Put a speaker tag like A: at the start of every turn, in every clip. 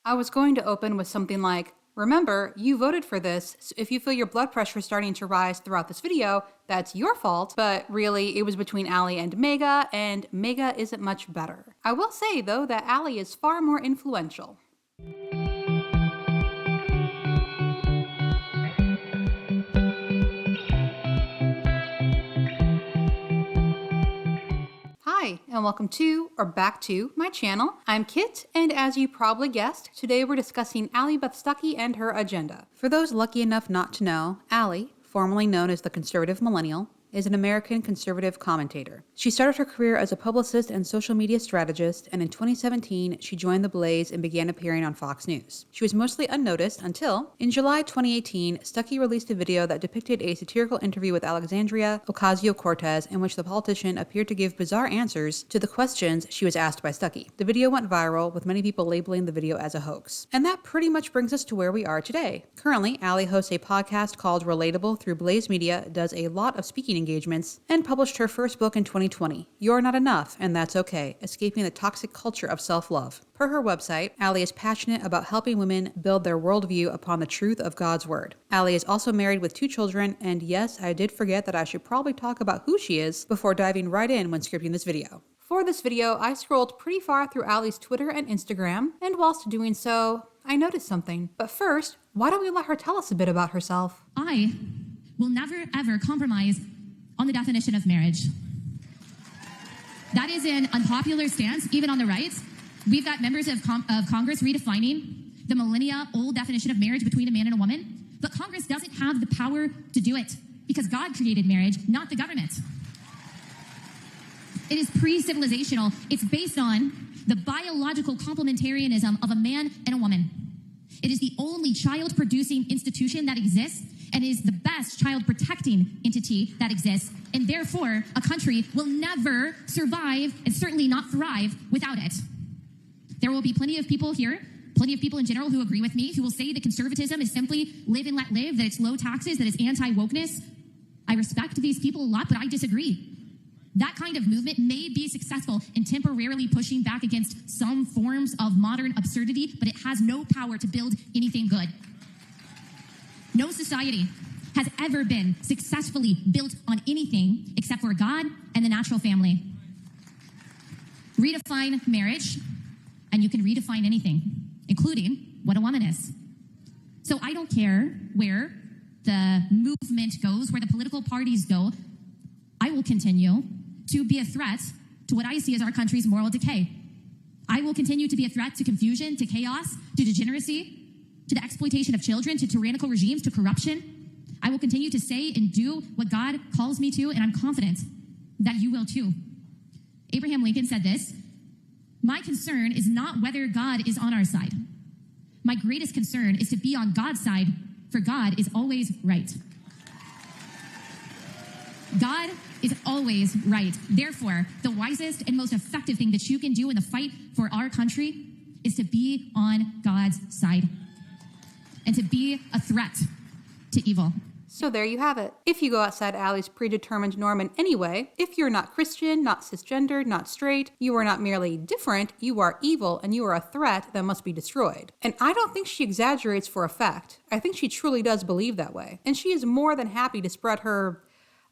A: I was going to open with something like, remember, you voted for this, so if you feel your blood pressure starting to rise throughout this video, that's your fault, but really, it was between Allie and Mega isn't much better. I will say, though, that Allie is far more influential. Hi, and welcome to, or back to, my channel. I'm Kit, and as you probably guessed, today we're discussing Allie Beth Stuckey and her agenda. For those lucky enough not to know, Allie, formerly known as the Conservative Millennial, is an American conservative commentator. She started her career as a publicist and social media strategist, and in 2017, she joined The Blaze and began appearing on Fox News. She was mostly unnoticed until, in July 2018, Stuckey released a video that depicted a satirical interview with Alexandria Ocasio-Cortez in which the politician appeared to give bizarre answers to the questions she was asked by Stuckey. The video went viral, with many people labeling the video as a hoax. And that pretty much brings us to where we are today. Currently, Allie hosts a podcast called Relatable through Blaze Media, does a lot of speaking engagements, and published her first book in 2020, You're Not Enough, and That's Okay, Escaping the Toxic Culture of Self-Love. Per her website, Allie is passionate about helping women build their worldview upon the truth of God's Word. Allie is also married with 2 children, and yes, I did forget that I should probably talk about who she is before diving right in when scripting this video. For this video, I scrolled pretty far through Allie's Twitter and Instagram, and whilst doing so, I noticed something. But first, why don't we let her tell us a bit about herself?
B: I will never, ever compromise on the definition of marriage. That is an unpopular stance, even on the right. We've got members of Congress redefining the millennia-old definition of marriage between a man and a woman, but Congress doesn't have the power to do it because God created marriage, not the government. It is pre-civilizational. It's based on the biological complementarianism of a man and a woman. It is the only child-producing institution that exists and is the best child-protecting entity that exists, and therefore, a country will never survive and certainly not thrive without it. There will be plenty of people here, plenty of people in general who agree with me, who will say that conservatism is simply live and let live, that it's low taxes, that it's anti-wokeness. I respect these people a lot, but I disagree. That kind of movement may be successful in temporarily pushing back against some forms of modern absurdity, but it has no power to build anything good. No society has ever been successfully built on anything except for God and the natural family. Redefine marriage, and you can redefine anything, including what a woman is. So I don't care where the movement goes, where the political parties go. I will continue to be a threat to what I see as our country's moral decay. I will continue to be a threat to confusion, to chaos, to degeneracy, to the exploitation of children, to tyrannical regimes, to corruption. I will continue to say and do what God calls me to, and I'm confident that you will too. Abraham Lincoln said this: "My concern is not whether God is on our side. My greatest concern is to be on God's side, for God is always right." God is always right. Therefore, the wisest and most effective thing that you can do in the fight for our country is to be on God's side and to be a threat to evil.
A: So there you have it. If you go outside Allie's predetermined norm in any way, if you're not Christian, not cisgendered, not straight, you are not merely different, you are evil and you are a threat that must be destroyed. And I don't think she exaggerates for effect. I think she truly does believe that way. And she is more than happy to spread her,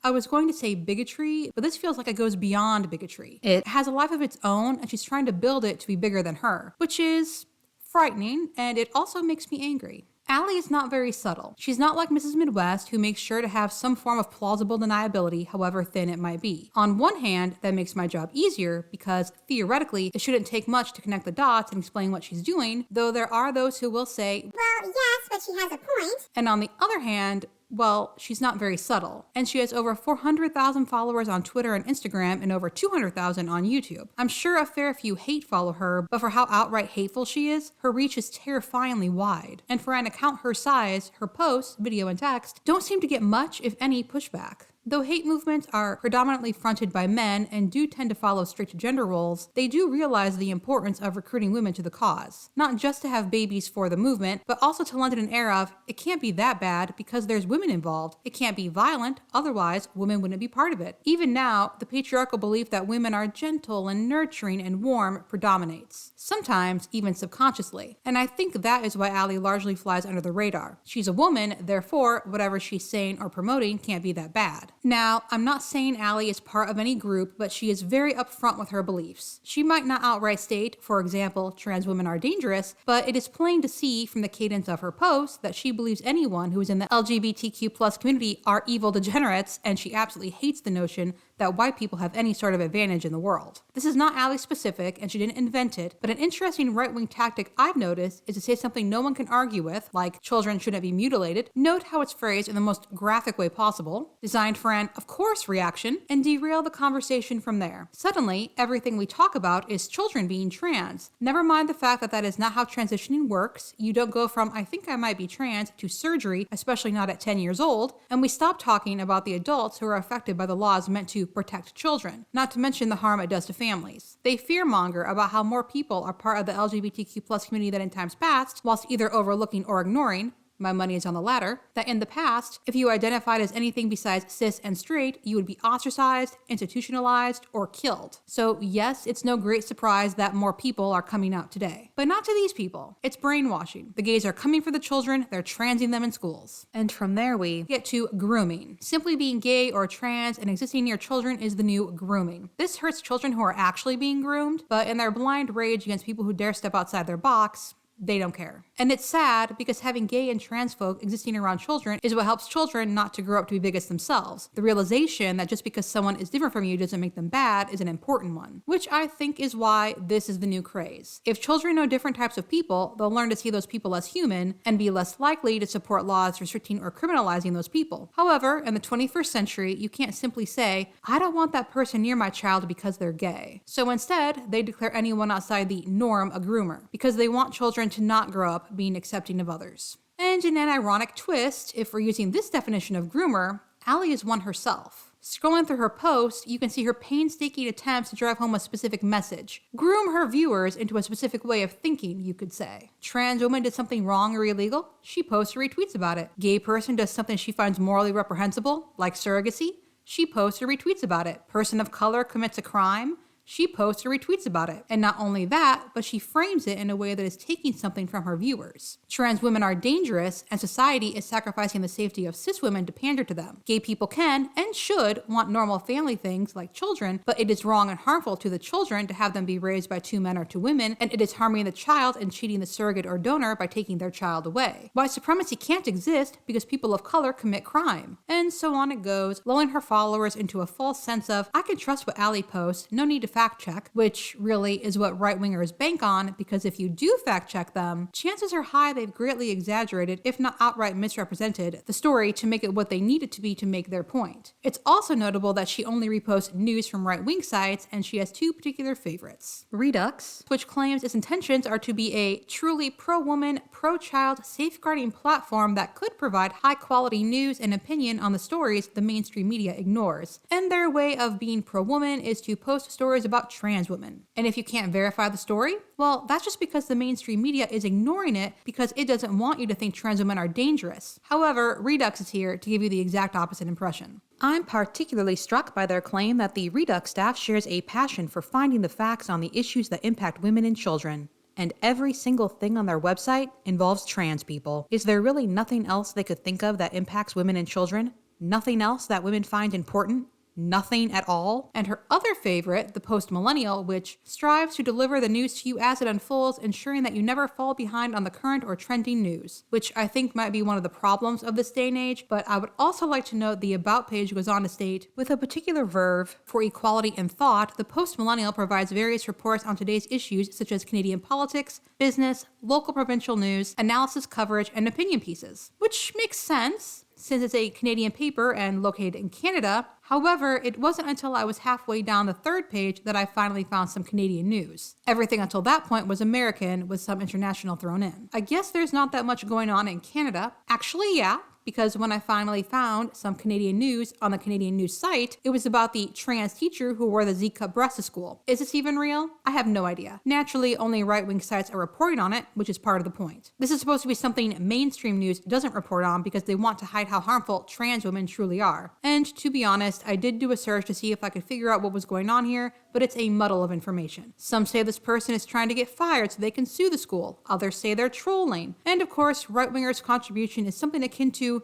A: I was going to say bigotry, but this feels like it goes beyond bigotry. It has a life of its own, and she's trying to build it to be bigger than her, which is frightening, and it also makes me angry. Allie is not very subtle. She's not like Mrs. Midwest, who makes sure to have some form of plausible deniability, however thin it might be. On one hand, that makes my job easier, because theoretically, it shouldn't take much to connect the dots and explain what she's doing, though there are those who will say,
C: well, yes, but she has a point.
A: And on the other hand, well, she's not very subtle, and she has over 400,000 followers on Twitter and Instagram and over 200,000 on YouTube. I'm sure a fair few hate follow her, but for how outright hateful she is, her reach is terrifyingly wide. And for an account her size, her posts, video and text, don't seem to get much, if any, pushback. Though hate movements are predominantly fronted by men and do tend to follow strict gender roles, they do realize the importance of recruiting women to the cause. Not just to have babies for the movement, but also to lend it an air of, it can't be that bad because there's women involved. It can't be violent, otherwise women wouldn't be part of it. Even now, the patriarchal belief that women are gentle and nurturing and warm predominates. Sometimes even subconsciously. And I think that is why Allie largely flies under the radar. She's a woman, therefore whatever she's saying or promoting can't be that bad. Now, I'm not saying Allie is part of any group, but she is very upfront with her beliefs. She might not outright state, for example, trans women are dangerous, but it is plain to see from the cadence of her posts that she believes anyone who is in the LGBTQ+ community are evil degenerates, and she absolutely hates the notion that white people have any sort of advantage in the world. This is not Allie specific, and she didn't invent it, but an interesting right-wing tactic I've noticed is to say something no one can argue with, like children shouldn't be mutilated, note how it's phrased in the most graphic way possible, designed for an of course reaction, and derail the conversation from there. Suddenly, everything we talk about is children being trans. Never mind the fact that that is not how transitioning works. You don't go from I think I might be trans to surgery, especially not at 10 years old, and we stop talking about the adults who are affected by the laws meant to protect children, not to mention the harm it does to families. They fearmonger about how more people are part of the LGBTQ+ community than in times past, whilst either overlooking or ignoring, my money is on the latter, that in the past, if you identified as anything besides cis and straight, you would be ostracized, institutionalized, or killed. So yes, it's no great surprise that more people are coming out today. But not to these people. It's brainwashing. The gays are coming for the children, they're transing them in schools. And from there we get to grooming. Simply being gay or trans and existing near children is the new grooming. This hurts children who are actually being groomed, but in their blind rage against people who dare step outside their box, they don't care. And it's sad because having gay and trans folk existing around children is what helps children not to grow up to be bigots themselves. The realization that just because someone is different from you doesn't make them bad is an important one, which I think is why this is the new craze. If children know different types of people, they'll learn to see those people as human and be less likely to support laws restricting or criminalizing those people. However, in the 21st century, you can't simply say, I don't want that person near my child because they're gay. So instead, they declare anyone outside the norm a groomer because they want children to not grow up being accepting of others. And in an ironic twist, if we're using this definition of groomer, Allie is one herself. Scrolling through her posts, you can see her painstaking attempts to drive home a specific message. Groom her viewers into a specific way of thinking, you could say. Trans woman did something wrong or illegal? She posts or retweets about it. Gay person does something she finds morally reprehensible, like surrogacy? She posts or retweets about it. Person of color commits a crime? She posts or retweets about it. And not only that, but she frames it in a way that is taking something from her viewers. Trans women are dangerous, and society is sacrificing the safety of cis women to pander to them. Gay people can, and should, want normal family things like children, but it is wrong and harmful to the children to have them be raised by two men or two women, and it is harming the child and cheating the surrogate or donor by taking their child away. White supremacy can't exist because people of color commit crime. And so on it goes, lulling her followers into a false sense of, I can trust what Allie posts, no need to fact check, which really is what right-wingers bank on, because if you do fact check them, chances are high they've greatly exaggerated, if not outright misrepresented, the story to make it what they need it to be to make their point. It's also notable that she only reposts news from right-wing sites, and she has two particular favorites. Redux, which claims its intentions are to be a truly pro-woman, pro-child safeguarding platform that could provide high-quality news and opinion on the stories the mainstream media ignores. And their way of being pro-woman is to post stories about trans women. And if you can't verify the story, well, that's just because the mainstream media is ignoring it because it doesn't want you to think trans women are dangerous. However, Redux is here to give you the exact opposite impression. I'm particularly struck by their claim that the Redux staff shares a passion for finding the facts on the issues that impact women and children. And every single thing on their website involves trans people. Is there really nothing else they could think of that impacts women and children? Nothing else that women find important? Nothing at all? And her other favorite, the post-millennial, which strives to deliver the news to you as it unfolds, ensuring that you never fall behind on the current or trending news, which I think might be one of the problems of this day and age. But I would also like to note the About page goes on to state, with a particular verve for equality in thought, the post-millennial provides various reports on today's issues such as Canadian politics, business, local provincial news, analysis coverage, and opinion pieces. Which makes sense, since it's a Canadian paper and located in Canada. However, it wasn't until I was halfway down the third page that I finally found some Canadian news. Everything until that point was American with some international thrown in. I guess there's not that much going on in Canada. Actually, yeah, because when I finally found some Canadian news on the Canadian news site, it was about the trans teacher who wore the Z-cup breast to school. Is this even real? I have no idea. Naturally, only right-wing sites are reporting on it, which is part of the point. This is supposed to be something mainstream news doesn't report on because they want to hide how harmful trans women truly are. And to be honest, I did do a search to see if I could figure out what was going on here, but it's a muddle of information. Some say this person is trying to get fired so they can sue the school. Others say they're trolling. And of course, right-wingers' contribution is something akin to,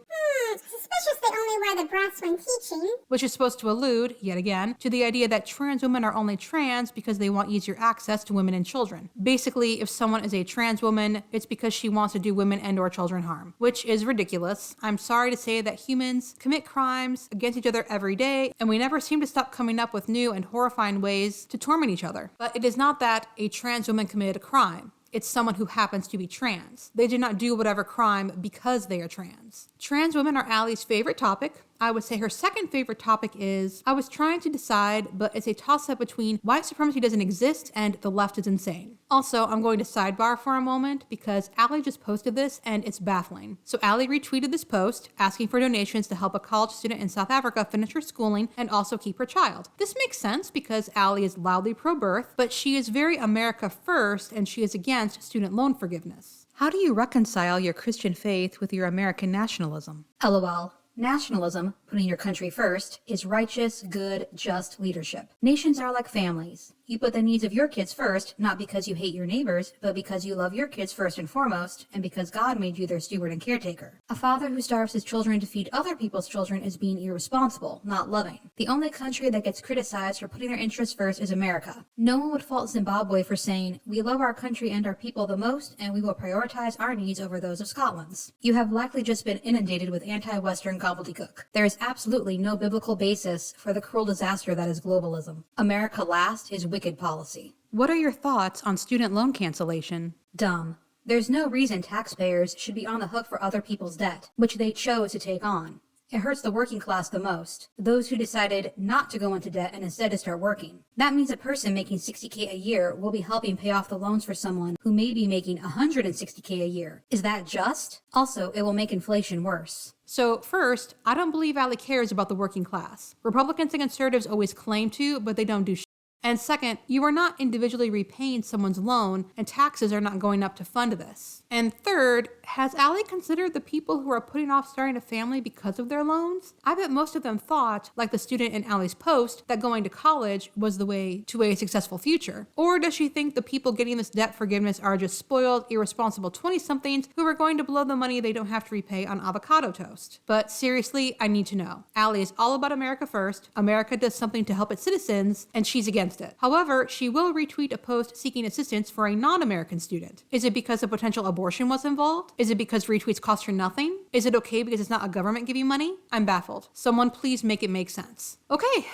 C: suspicious they only wear the breasts when teaching.
A: which is supposed to allude, yet again, to the idea that trans women are only trans because they want easier access to women and children. Basically, if someone is a trans woman, it's because she wants to do women and or children harm, which is ridiculous. I'm sorry to say that humans commit crimes against each other every day, and we never seem to stop coming up with new and horrifying ways to torment each other. But it is not that a trans woman committed a crime. It's someone who happens to be trans. They did not do whatever crime because they are trans. Trans women are Allie's favorite topic. I would say her second favorite topic is, I was trying to decide, but it's a toss-up between white supremacy doesn't exist and the left is insane. Also, I'm going to sidebar for a moment because Allie just posted this and it's baffling. So Allie retweeted this post asking for donations to help a college student in South Africa finish her schooling and also keep her child. This makes sense because Allie is loudly pro-birth, but she is very America first and she is against student loan forgiveness. How do you reconcile your Christian faith with your American nationalism? LOL. Nationalism, putting your country first, is righteous, good, just leadership. Nations are like families. You put the needs of your kids first, not because you hate your neighbors, but because you love your kids first and foremost, and because God made you their steward and caretaker. A father who starves his children to feed other people's children is being irresponsible, not loving. The only country that gets criticized for putting their interests first is America. No one would fault Zimbabwe for saying, "We love our country and our people the most, and we will prioritize our needs over those of Scotland's." You have likely just been inundated with anti-Western gobbledygook. There is absolutely no biblical basis for the cruel disaster that is globalism. America last is wicked policy. What are your thoughts on student loan cancellation? Dumb. There's no reason taxpayers should be on the hook for other people's debt, which they chose to take on. It hurts the working class the most, those who decided not to go into debt and instead to start working. That means a person making $60K a year will be helping pay off the loans for someone who may be making $160K a year. Is that just? Also, it will make inflation worse. So first, I don't believe Allie cares about the working class. Republicans and conservatives always claim to, but they don't do shit. And second, you are not individually repaying someone's loan, and taxes are not going up to fund this. And third, has Allie considered the people who are putting off starting a family because of their loans? I bet most of them thought, like the student in Allie's post, that going to college was the way to a successful future. Or does she think the people getting this debt forgiveness are just spoiled, irresponsible 20-somethings who are going to blow the money they don't have to repay on avocado toast? But seriously, I need to know. Allie is all about America first. America does something to help its citizens, and she's against it. However, she will retweet a post seeking assistance for a non-American student. Is it because a potential abortion was involved? Is it because retweets cost her nothing? Is it okay because it's not a government giving money? I'm baffled. Someone please make it make sense. Okay,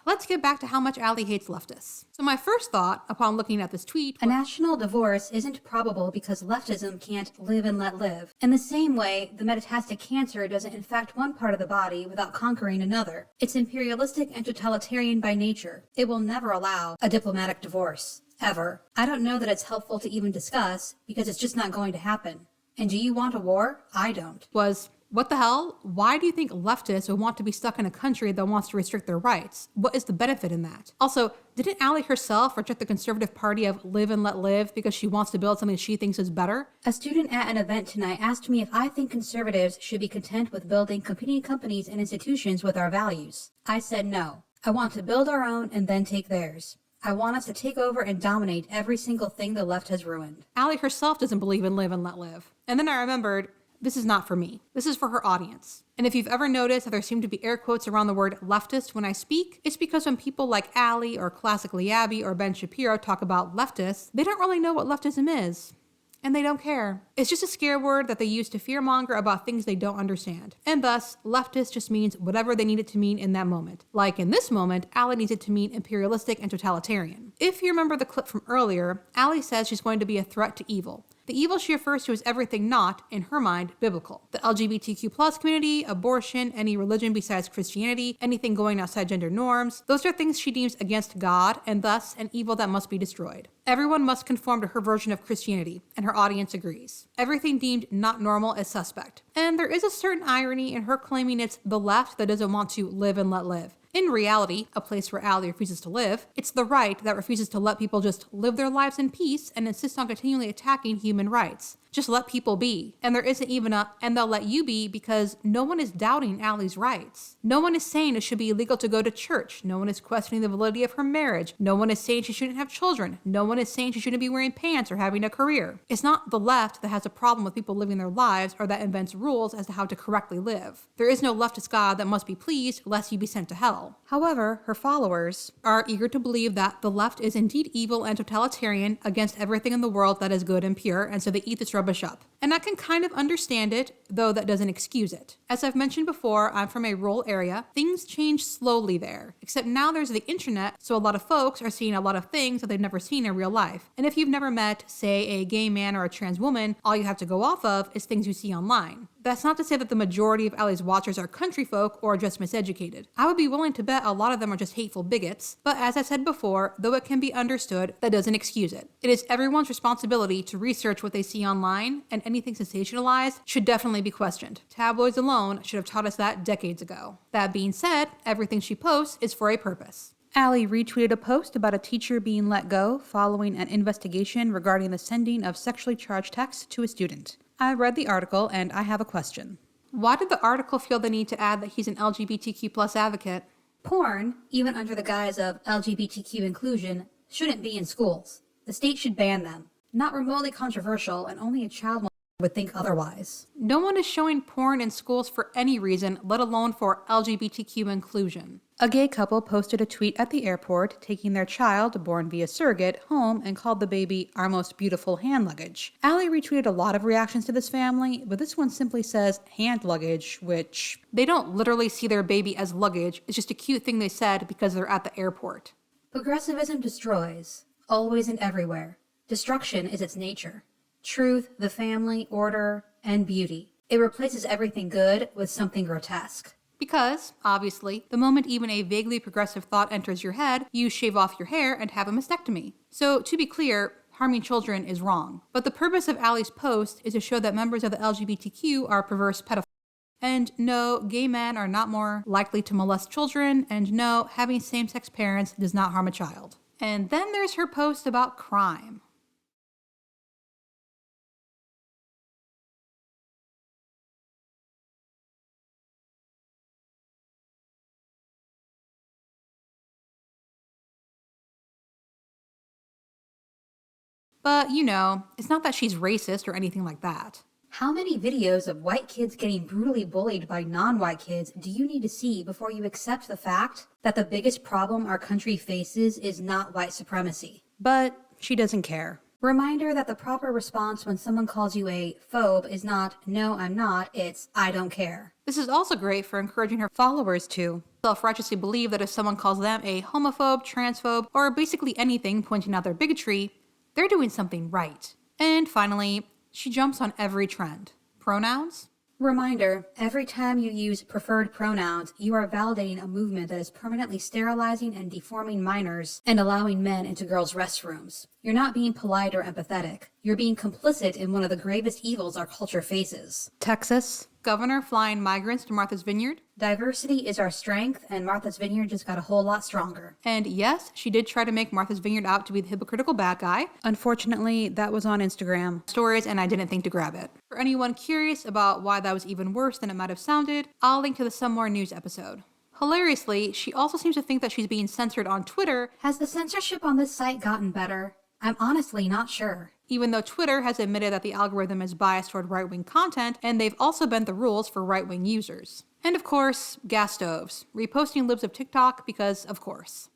A: let's get back to how much Allie hates leftists. So my first thought upon looking at this tweet, a national divorce isn't probable because leftism can't live and let live. In the same way, the metastatic cancer doesn't infect one part of the body without conquering another. It's imperialistic and totalitarian by nature. It will never allow a diplomatic divorce. Ever. I don't know that it's helpful to even discuss because it's just not going to happen. And do you want a war? I don't. What the hell? Why do you think leftists would want to be stuck in a country that wants to restrict their rights? What is the benefit in that? Also, didn't Allie herself reject the conservative party of live and let live because she wants to build something she thinks is better? A student at an event tonight asked me if I think conservatives should be content with building competing companies and institutions with our values. I said no. I want to build our own and then take theirs. I want us to take over and dominate every single thing the left has ruined. Allie herself doesn't believe in live and let live. And then I remembered, this is not for me. This is for her audience. And if you've ever noticed that there seem to be air quotes around the word leftist when I speak, it's because when people like Allie or Classically Abby or Ben Shapiro talk about leftists, they don't really know what leftism is. And they don't care. It's just a scare word that they use to fearmonger about things they don't understand. And thus, leftist just means whatever they need it to mean in that moment. Like in this moment, Allie needs it to mean imperialistic and totalitarian. If you remember the clip from earlier, Allie says she's going to be a threat to evil. The evil she refers to is everything not, in her mind, biblical. The LGBTQ plus community, abortion, any religion besides Christianity, anything going outside gender norms, those are things she deems against God and thus an evil that must be destroyed. Everyone must conform to her version of Christianity, and her audience agrees. Everything deemed not normal is suspect. And there is a certain irony in her claiming it's the left that doesn't want to live and let live. In reality, a place where Allie refuses to live, it's the right that refuses to let people just live their lives in peace and insists on continually attacking human rights. Just let people be. And there isn't even a, and they'll let you be, because no one is doubting Allie's rights. No one is saying it should be illegal to go to church. No one is questioning the validity of her marriage. No one is saying she shouldn't have children. No one is saying she shouldn't be wearing pants or having a career. It's not the left that has a problem with people living their lives or that invents rules as to how to correctly live. There is no leftist God that must be pleased lest you be sent to hell. However, her followers are eager to believe that the left is indeed evil and totalitarian against everything in the world that is good and pure, and so they eat this rubbish up. And I can kind of understand it, though that doesn't excuse it. As I've mentioned before, I'm from a rural area. Things change slowly there, except now there's the internet, so a lot of folks are seeing a lot of things that they've never seen in real life. And if you've never met, say, a gay man or a trans woman, all you have to go off of is things you see online. That's not to say that the majority of Allie's watchers are country folk or just miseducated. I would be willing to bet a lot of them are just hateful bigots, but as I said before, though it can be understood, that doesn't excuse it. It is everyone's responsibility to research what they see online, and anything sensationalized should definitely be questioned. Tabloids alone should have taught us that decades ago. That being said, everything she posts is for a purpose. Allie retweeted a post about a teacher being let go following an investigation regarding the sending of sexually charged texts to a student. I read the article and I have a question. Why did the article feel the need to add that he's an LGBTQ plus advocate? Porn, even under the guise of LGBTQ inclusion, shouldn't be in schools. The state should ban them. Not remotely controversial, and only a child would think otherwise. No one is showing porn in schools for any reason, let alone for LGBTQ inclusion. A gay couple posted a tweet at the airport taking their child, born via surrogate, home and called the baby our most beautiful hand luggage. Allie retweeted a lot of reactions to this family, but this one simply says hand luggage, which they don't literally see their baby as luggage. It's just a cute thing they said because they're at the airport. Progressivism destroys, always and everywhere. Destruction is its nature. Truth, the family, order, and beauty. It replaces everything good with something grotesque. Because, obviously, the moment even a vaguely progressive thought enters your head, you shave off your hair and have a mastectomy. So, to be clear, harming children is wrong. But the purpose of Allie's post is to show that members of the LGBTQ are perverse pedophiles. And no, gay men are not more likely to molest children, and no, having same-sex parents does not harm a child. And then there's her post about crime. But, you know, it's not that she's racist or anything like that. How many videos of white kids getting brutally bullied by non-white kids do you need to see before you accept the fact that the biggest problem our country faces is not white supremacy? But she doesn't care. Reminder that the proper response when someone calls you a phobe is not, no, I'm not, it's, I don't care. This is also great for encouraging her followers to self-righteously believe that if someone calls them a homophobe, transphobe, or basically anything pointing out their bigotry, they're doing something right. And finally, she jumps on every trend. Pronouns? Reminder, every time you use preferred pronouns, you are validating a movement that is permanently sterilizing and deforming minors and allowing men into girls' restrooms. You're not being polite or empathetic. You're being complicit in one of the gravest evils our culture faces. Texas. Governor flying migrants to Martha's Vineyard. Diversity is our strength, and Martha's Vineyard just got a whole lot stronger. And yes, she did try to make Martha's Vineyard out to be the hypocritical bad guy. Unfortunately, that was on Instagram stories, and I didn't think to grab it. For anyone curious about why that was even worse than it might have sounded, I'll link to the Some More News episode. Hilariously, she also seems to think that she's being censored on Twitter. Has the censorship on this site gotten better? I'm honestly not sure. Even though Twitter has admitted that the algorithm is biased toward right-wing content, and they've also bent the rules for right-wing users. And of course, gas stoves. Reposting libs of TikTok because, of course.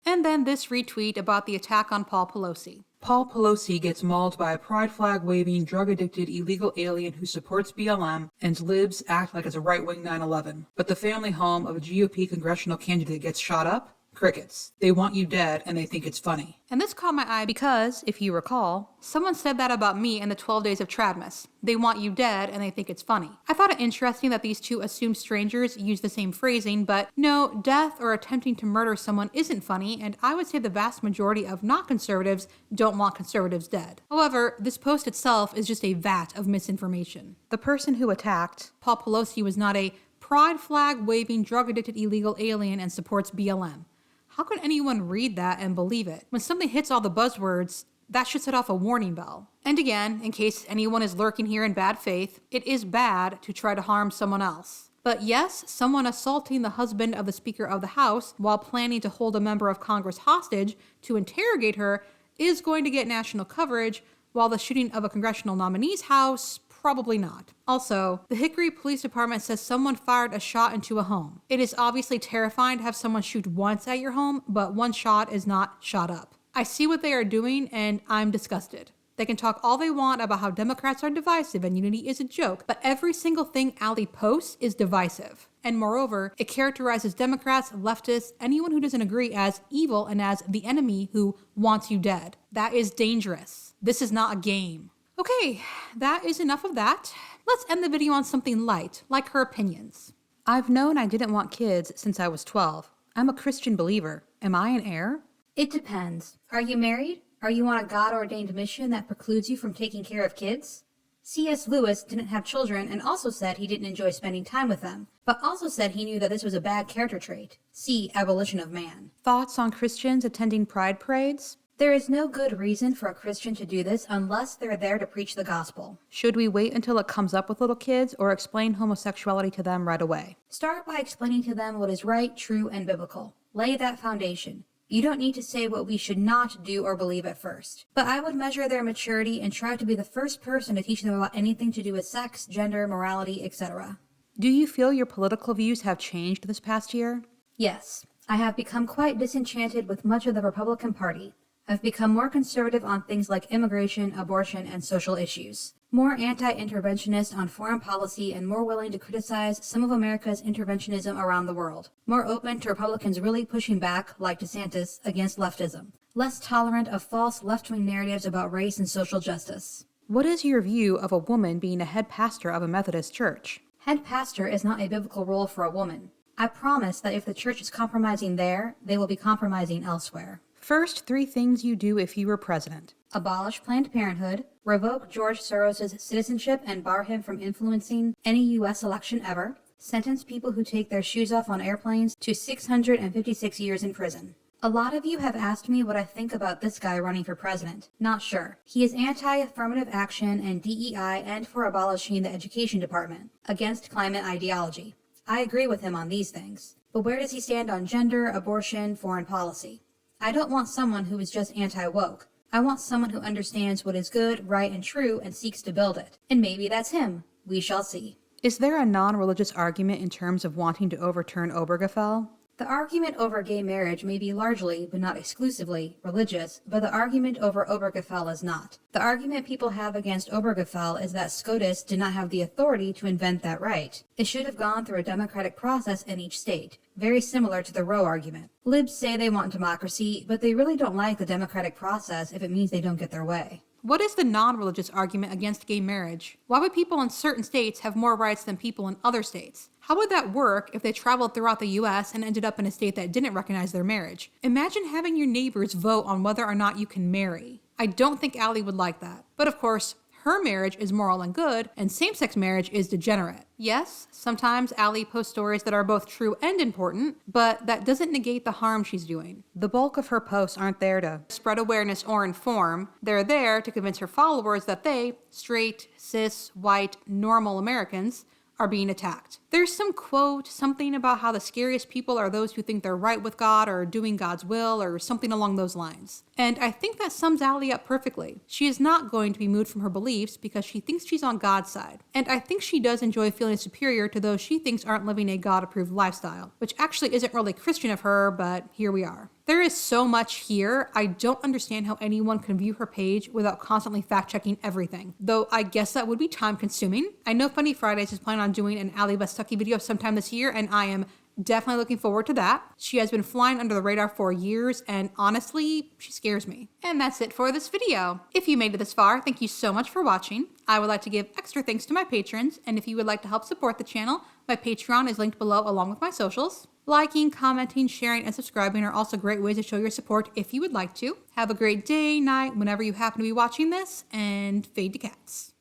A: And then this retweet about the attack on Paul Pelosi.
D: Paul Pelosi gets mauled by a pride flag-waving, drug-addicted illegal alien who supports BLM, and libs act like it's a right-wing 9/11. But the family home of a GOP congressional candidate gets shot up? Crickets. They want you dead and they think it's funny.
A: And this caught my eye because, if you recall, someone said that about me in the 12 Days of Tradmus. They want you dead and they think it's funny. I thought it interesting that these two assumed strangers use the same phrasing, but no, death or attempting to murder someone isn't funny, and I would say the vast majority of not conservatives don't want conservatives dead. However, this post itself is just a vat of misinformation. The person who attacked Paul Pelosi was not a pride flag waving drug addicted illegal alien and supports BLM. How could anyone read that and believe it? When something hits all the buzzwords, that should set off a warning bell. And again, in case anyone is lurking here in bad faith, it is bad to try to harm someone else. But yes, someone assaulting the husband of the Speaker of the House while planning to hold a member of Congress hostage to interrogate her is going to get national coverage, while the shooting of a congressional nominee's house, probably not. Also, the Hickory Police Department says someone fired a shot into a home. It is obviously terrifying to have someone shoot once at your home, but one shot is not shot up. I see what they are doing and I'm disgusted. They can talk all they want about how Democrats are divisive and unity is a joke, but every single thing Allie posts is divisive. And moreover, it characterizes Democrats, leftists, anyone who doesn't agree as evil and as the enemy who wants you dead. That is dangerous. This is not a game. Okay, that is enough of that. Let's end the video on something light, like her opinions. I've known I didn't want kids since I was 12. I'm a Christian believer. Am I an heir?
E: It depends. Are you married? Are you on a God-ordained mission that precludes you from taking care of kids? C.S. Lewis didn't have children and also said he didn't enjoy spending time with them, but also said he knew that this was a bad character trait. See Abolition of Man.
A: Thoughts on Christians attending pride parades?
E: There is no good reason for a Christian to do this unless they're there to preach the gospel.
A: Should we wait until it comes up with little kids or explain homosexuality to them right away?
E: Start by explaining to them what is right, true, and biblical. Lay that foundation. You don't need to say what we should not do or believe at first. But I would measure their maturity and try to be the first person to teach them about anything to do with sex, gender, morality, etc.
A: Do you feel your political views have changed this past year?
E: Yes. I have become quite disenchanted with much of the Republican Party. I've become more conservative on things like immigration, abortion, and social issues. More anti-interventionist on foreign policy and more willing to criticize some of America's interventionism around the world. More open to Republicans really pushing back, like DeSantis, against leftism. Less tolerant of false left-wing narratives about race and social justice.
A: What is your view of a woman being a head pastor of a Methodist church?
E: Head pastor is not a biblical role for a woman. I promise that if the church is compromising there, they will be compromising elsewhere.
A: First, 3 things you do if you were president.
E: Abolish Planned Parenthood, revoke George Soros' citizenship and bar him from influencing any U.S. election ever, sentence people who take their shoes off on airplanes to 656 years in prison. A lot of you have asked me what I think about this guy running for president. Not sure. He is anti-affirmative action and DEI and for abolishing the education department, against climate ideology. I agree with him on these things. But where does he stand on gender, abortion, foreign policy? I don't want someone who is just anti-woke. I want someone who understands what is good, right, and true and seeks to build it. And maybe that's him. We shall see.
A: Is there a non-religious argument in terms of wanting to overturn Obergefell?
E: The argument over gay marriage may be largely, but not exclusively, religious, but the argument over Obergefell is not. The argument people have against Obergefell is that SCOTUS did not have the authority to invent that right. It should have gone through a democratic process in each state, very similar to the Roe argument. Libs say they want democracy, but they really don't like the democratic process if it means they don't get their way.
A: What is the non-religious argument against gay marriage? Why would people in certain states have more rights than people in other states? How would that work if they traveled throughout the US and ended up in a state that didn't recognize their marriage? Imagine having your neighbors vote on whether or not you can marry. I don't think Allie would like that. But of course, her marriage is moral and good, and same-sex marriage is degenerate. Yes, sometimes Allie posts stories that are both true and important, but that doesn't negate the harm she's doing. The bulk of her posts aren't there to spread awareness or inform. They're there to convince her followers that they, straight, cis, white, normal Americans, are being attacked. There's some quote, something about how the scariest people are those who think they're right with God or doing God's will or something along those lines. And I think that sums Allie up perfectly. She is not going to be moved from her beliefs because she thinks she's on God's side. And I think she does enjoy feeling superior to those she thinks aren't living a God-approved lifestyle, which actually isn't really Christian of her, but here we are. There is so much here, I don't understand how anyone can view her page without constantly fact-checking everything. Though I guess that would be time-consuming. I know Funny Fridays is planning on doing an Allie Beth Stuckey video sometime this year, and I am Definitely looking forward to that. She has been flying under the radar for years, and honestly, she scares me. And that's it for this video. If you made it this far, thank you so much for watching. I would like to give extra thanks to my patrons, and if you would like to help support the channel, my Patreon is linked below along with my socials. Liking, commenting, sharing, and subscribing are also great ways to show your support if you would like to. Have a great day, night, whenever you happen to be watching this, and fade to cats.